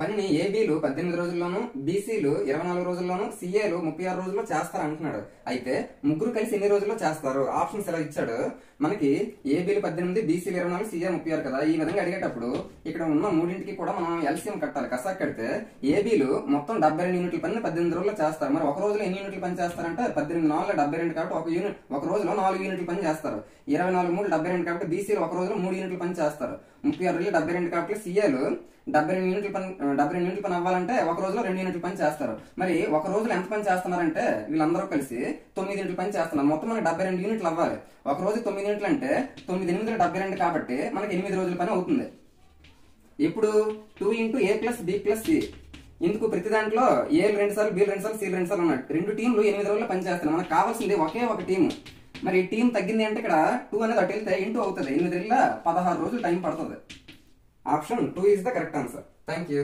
పనిని ఏబీలు 18 రోజుల్లోనూ, బీసీలు 24 రోజుల్లోనూ, సిఏలు 36 రోజుల్లో చేస్తారు అంటున్నాడు. అయితే ముగ్గురు కలిసి ఎన్ని రోజుల్లో చేస్తారు? ఆప్షన్స్ ఇలా ఇచ్చాడు మనకి. ఏబీలు 18, బీసీలు 24, సిఏ 36 కదా. ఈ విధంగా అడిగేటప్పుడు ఇక్కడ ఉన్న మూడింటికి కూడా మనం ఎల్సిఎం కట్టాలి. కసాక్ కడితే ఏబీలు మొత్తం 72 యూనిట్ల పని 18 రోజుల్లో చేస్తారు. మరి ఒక రోజులో ఎన్ని యూనిట్ల పని చేస్తారంటే 18 4 72 కాబట్టి ఒక రోజులో 4 యూనిట్ల పని చేస్తారు. 24 3 72 కాబట్టి బీసీలు ఒక రోజులో 3 యూనిట్ల పని చేస్తారు. 36 రోజులు 72 కాబట్టి సిఏలు 72 యూనిట్ల పని అవ్వాలంటే ఒక రోజులో 2 యూనిట్ల పని చేస్తారు. మరి ఒక రోజులో ఎంత పని చేస్తున్నారంటే వీళ్ళందరూ కలిసి 9 యూనిట్ల పని చేస్తున్నారు. మొత్తం మనకి 72 యూనిట్లు అవ్వాలి. ఒక రోజు 9 యూనిట్లు అంటే 9 8 72 కాబట్టి మనకి 8 రోజుల పని అవుతుంది. ఇప్పుడు 2 × A + B + C. ఇందుకు ప్రతి దాంట్లో ఏలు 2 సార్లు, బీలు 2 సార్లు, సీలు 2 సార్లు ఉన్నాయి. 2 టీంలు 8 రోజుల్లో పని చేస్తున్నాయి. మనకు కావాల్సింది ఒకే ఒక టీం. మరి టీం తగ్గింది అంటే ఇక్కడ 2 అనేది అటు వెళ్తే ఇంటూ అవుతుంది. 8 16 రోజులు టైం పడుతుంది. Option 2 is the correct answer. Thank you.